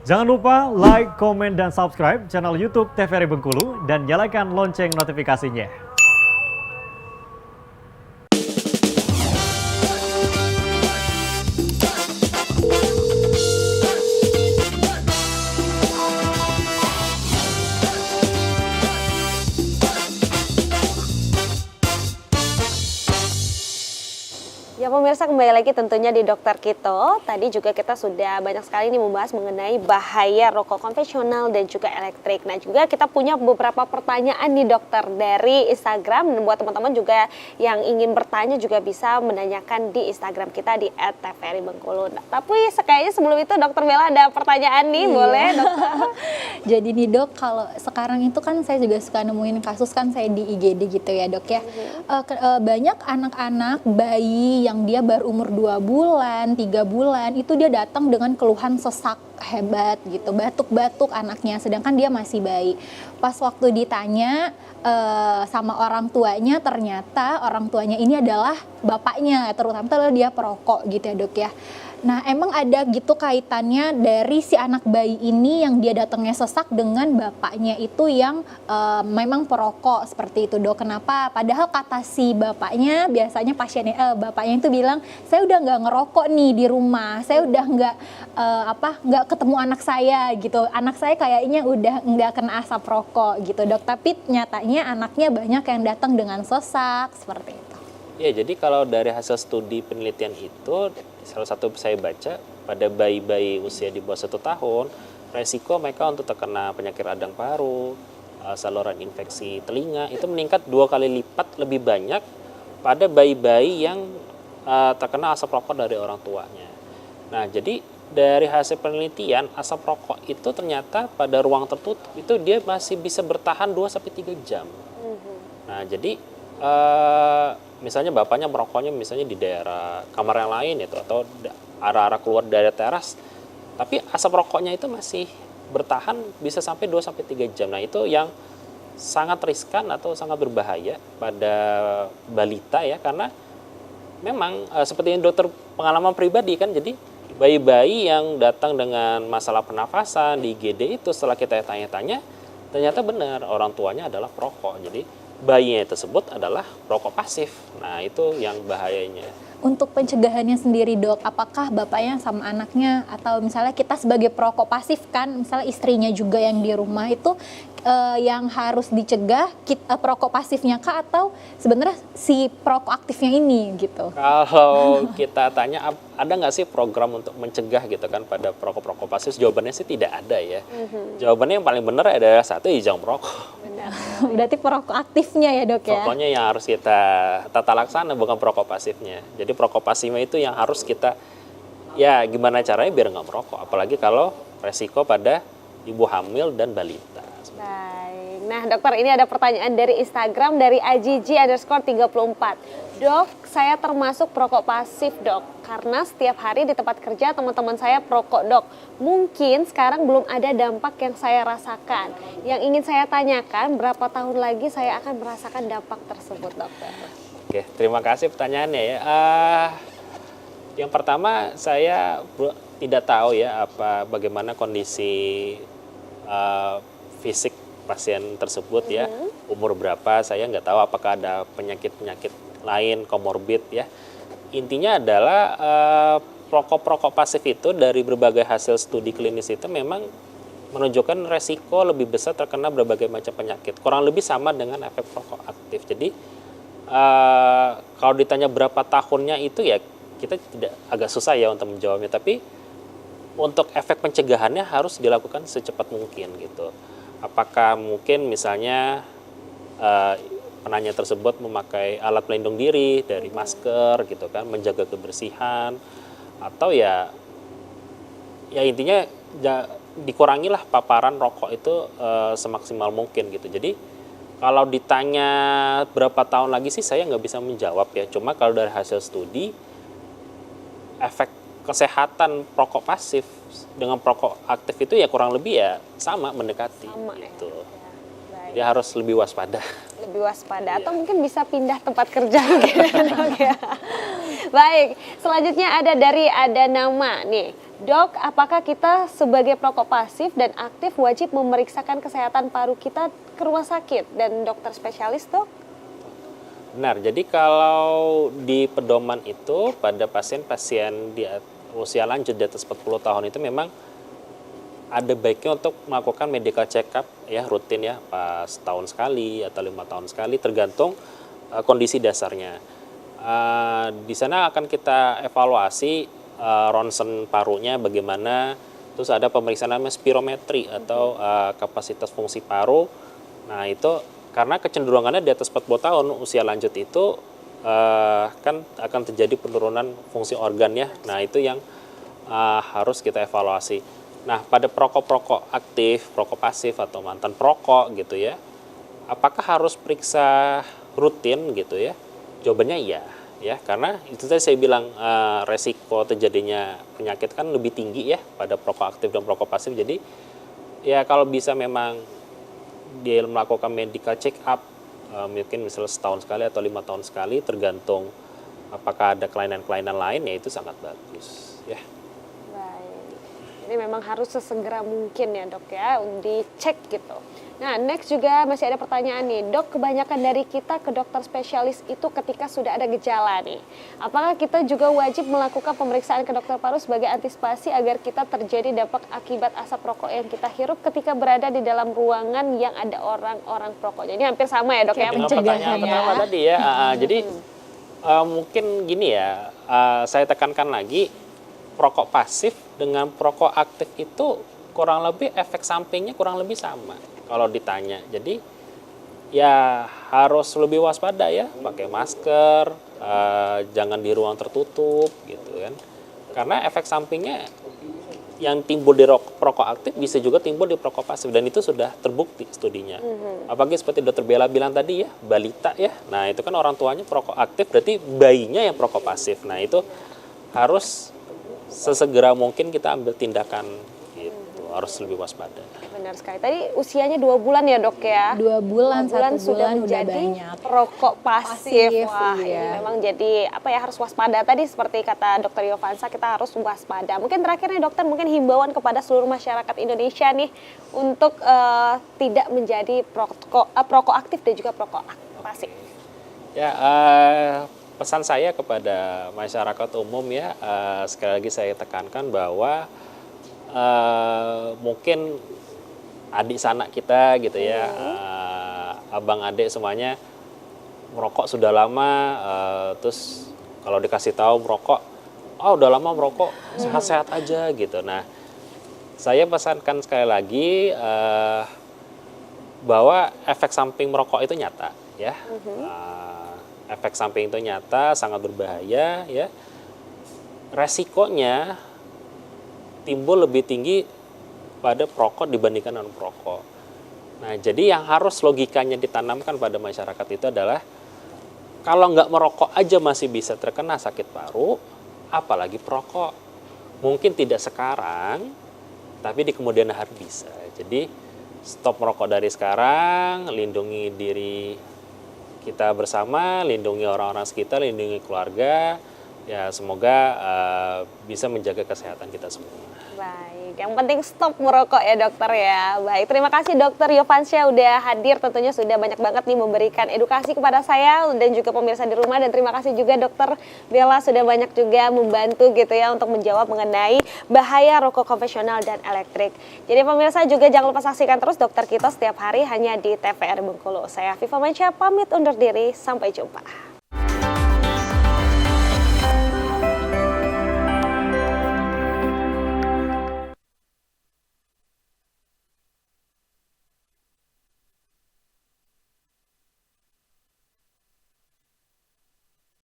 Jangan lupa like, komen, dan subscribe channel YouTube TVRI Bengkulu dan nyalakan lonceng notifikasinya. Ya pemirsa, kembali lagi tentunya di Dokter Kito. Tadi juga kita sudah banyak sekali nih membahas mengenai bahaya rokok konvensional dan juga elektrik. Nah juga kita punya beberapa pertanyaan nih dokter dari Instagram. Dan buat teman-teman juga yang ingin bertanya juga bisa menanyakan di Instagram kita di @tvri_bengkulu. Nah, tapi kayaknya sebelum itu dokter Bella ada pertanyaan nih, boleh dokter? Jadi nih dok, kalau sekarang itu kan saya juga suka nemuin kasus kan saya di IGD gitu ya dok ya. Banyak anak-anak bayi yang dia baru umur 2 bulan, 3 bulan, itu dia datang dengan keluhan sesak hebat gitu, batuk-batuk anaknya, sedangkan dia masih bayi. Pas waktu ditanya sama orang tuanya, ternyata orang tuanya ini adalah bapaknya, terutama dia perokok gitu ya dok ya. Nah emang ada gitu kaitannya dari si anak bayi ini yang dia datangnya sesak dengan bapaknya itu yang memang perokok seperti itu dok. Kenapa? Padahal kata si bapaknya, biasanya pasiennya bapaknya itu bilang, saya udah nggak ngerokok nih di rumah, saya udah nggak ketemu anak saya gitu, anak saya kayaknya udah nggak kena asap rokok gitu dok. Tapi nyatanya anaknya banyak yang datang dengan sesak seperti itu. Ya, jadi kalau dari hasil studi penelitian itu, salah satu saya baca, pada bayi-bayi usia di bawah 1 tahun, resiko mereka untuk terkena penyakit radang paru, saluran infeksi telinga, itu meningkat 2 kali lipat lebih banyak pada bayi-bayi yang terkena asap rokok dari orang tuanya. Nah, jadi dari hasil penelitian, asap rokok itu ternyata pada ruang tertutup itu dia masih bisa bertahan 2-3 jam. Nah, jadi misalnya bapaknya merokoknya misalnya di daerah kamar yang lain itu atau arah-arah keluar dari teras, tapi asap rokoknya itu masih bertahan bisa sampai 2-3 jam. Nah, itu yang sangat riskan atau sangat berbahaya pada balita ya, karena memang seperti yang dokter pengalaman pribadi kan, jadi bayi-bayi yang datang dengan masalah pernafasan di IGD itu setelah kita tanya-tanya, ternyata benar orang tuanya adalah perokok. Jadi bayinya tersebut adalah perokok pasif. Nah, itu yang bahayanya. Untuk pencegahannya sendiri dok, apakah bapaknya sama anaknya atau misalnya kita sebagai perokok pasif kan, misalnya istrinya juga yang di rumah itu yang harus dicegah perokok pasifnya kah atau sebenarnya si perokok aktifnya ini gitu? Kalau kita tanya ada nggak sih program untuk mencegah gitu kan pada perokok-perokok pasif, jawabannya sih tidak ada ya. Jawabannya yang paling benar adalah satu, ya jangan merokok. Berarti perokok aktifnya ya dok ya? Pokoknya yang harus kita tata laksana bukan perokok pasifnya. Jadi perokok pasifnya itu yang harus kita, ya gimana caranya biar nggak merokok. Apalagi kalau resiko pada ibu hamil dan balita. Baik, nah dokter ini ada pertanyaan dari Instagram dari AJJ_34. Dok, saya termasuk perokok pasif dok, karena setiap hari di tempat kerja teman-teman saya perokok dok. Mungkin sekarang belum ada dampak yang saya rasakan. Yang ingin saya tanyakan, berapa tahun lagi saya akan merasakan dampak tersebut dokter? Oke, terima kasih pertanyaannya ya. Yang pertama saya tidak tahu ya bagaimana kondisi fisik pasien tersebut ya, umur berapa, saya nggak tahu apakah ada penyakit-penyakit lain, komorbid ya. Intinya adalah perokok pasif itu dari berbagai hasil studi klinis itu memang menunjukkan resiko lebih besar terkena berbagai macam penyakit. Kurang lebih sama dengan efek perokok aktif. Jadi kalau ditanya berapa tahunnya itu ya kita agak susah ya untuk menjawabnya. Tapi untuk efek pencegahannya harus dilakukan secepat mungkin gitu. Apakah mungkin misalnya penanya tersebut memakai alat pelindung diri dari masker gitu kan, menjaga kebersihan, atau ya intinya dikurangilah paparan rokok itu semaksimal mungkin gitu. Jadi kalau ditanya berapa tahun lagi sih saya nggak bisa menjawab ya. Cuma kalau dari hasil studi, efek kesehatan perokok pasif dengan perokok aktif itu ya kurang lebih ya sama, mendekati gitu. Ya. Dia harus lebih waspada. Lebih waspada atau mungkin bisa pindah tempat kerja gitu ya. Baik, selanjutnya ada nama nih. Dok, apakah kita sebagai perokok pasif dan aktif wajib memeriksakan kesehatan paru kita ke rumah sakit dan dokter spesialis, Dok? Benar, jadi kalau di pedoman itu pada pasien-pasien di usia lanjut di atas 40 tahun itu memang ada baiknya untuk melakukan medical check up ya rutin ya, pas tahun sekali atau 5 tahun sekali tergantung kondisi dasarnya. Di sana akan kita evaluasi ronsen parunya bagaimana, terus ada pemeriksaan namanya spirometri atau kapasitas fungsi paru. Nah itu karena kecenderungannya di atas 40 tahun usia lanjut itu kan akan terjadi penurunan fungsi organ ya. Nah itu yang harus kita evaluasi. Nah pada perokok-perokok aktif, perokok pasif atau mantan perokok gitu ya, apakah harus periksa rutin gitu ya? Jawabannya iya. Ya, karena itu tadi saya bilang resiko terjadinya penyakit kan lebih tinggi ya pada perokok aktif dan perokok pasif. Jadi ya kalau bisa memang dia melakukan medical check up mungkin misalnya setahun sekali atau 5 tahun sekali tergantung apakah ada kelainan-kelainan lain ya itu sangat bagus ya. Baik. Jadi memang harus sesegera mungkin ya, Dok ya, dicek gitu. Nah, next juga masih ada pertanyaan nih, Dok, kebanyakan dari kita ke dokter spesialis itu ketika sudah ada gejala nih. Apakah kita juga wajib melakukan pemeriksaan ke dokter paru sebagai antisipasi agar kita terjadi dampak akibat asap rokok yang kita hirup ketika berada di dalam ruangan yang ada orang-orang perokok? Jadi hampir sama ya, Dok ya. Dengan pertanyaan pertama tadi ya, jadi mungkin gini ya, saya tekankan lagi, perokok pasif dengan perokok aktif itu kurang lebih efek sampingnya kurang lebih sama. Kalau ditanya, jadi ya harus lebih waspada ya, pakai masker, jangan di ruang tertutup gitu kan. Karena efek sampingnya yang timbul di perokok aktif bisa juga timbul di perokok pasif dan itu sudah terbukti studinya. Apalagi seperti Dr. Bella bilang tadi ya, balita ya. Nah itu kan orang tuanya perokok aktif, berarti bayinya yang perokok pasif. Nah itu harus sesegera mungkin kita ambil tindakan gitu, harus lebih waspada. Benar sekali. Tadi usianya 2 bulan ya, Dok ya? 2 bulan, 1 sudah bulan udah menjadi banyak. perokok pasif. Pasif, Wah, iya. ini memang jadi apa ya, harus waspada. Tadi seperti kata Dokter Yovansa, kita harus waspada. Mungkin terakhir nih, Dokter, mungkin himbauan kepada seluruh masyarakat Indonesia nih untuk tidak menjadi perokok aktif dan juga perokok pasif. Ya, pesan saya kepada masyarakat umum ya, sekali lagi saya tekankan bahwa mungkin adik sanak kita gitu ya, abang adik semuanya merokok sudah lama, terus kalau dikasih tahu merokok, oh udah lama merokok, sehat-sehat aja gitu. Nah, saya pesankan sekali lagi bahwa efek samping merokok itu nyata ya. Efek samping itu nyata, sangat berbahaya ya. Resikonya timbul lebih tinggi pada perokok dibandingkan non perokok. Nah, jadi yang harus logikanya ditanamkan pada masyarakat itu adalah kalau nggak merokok aja masih bisa terkena sakit paru, apalagi perokok. Mungkin tidak sekarang, tapi di kemudian hari bisa. Jadi stop merokok dari sekarang, lindungi diri kita bersama, lindungi orang-orang sekitar, lindungi keluarga. Ya semoga bisa menjaga kesehatan kita semua. Baik, yang penting stop merokok ya, Dokter ya. Baik, terima kasih Dokter Yovansyah udah hadir, tentunya sudah banyak banget nih memberikan edukasi kepada saya dan juga pemirsa di rumah, dan terima kasih juga Dokter Bella sudah banyak juga membantu gitu ya untuk menjawab mengenai bahaya rokok konvensional dan elektrik. Jadi pemirsa juga jangan lupa saksikan terus Dokter Kito setiap hari hanya di TVRI Bengkulu. Saya Viva Mansyah pamit undur diri, sampai jumpa.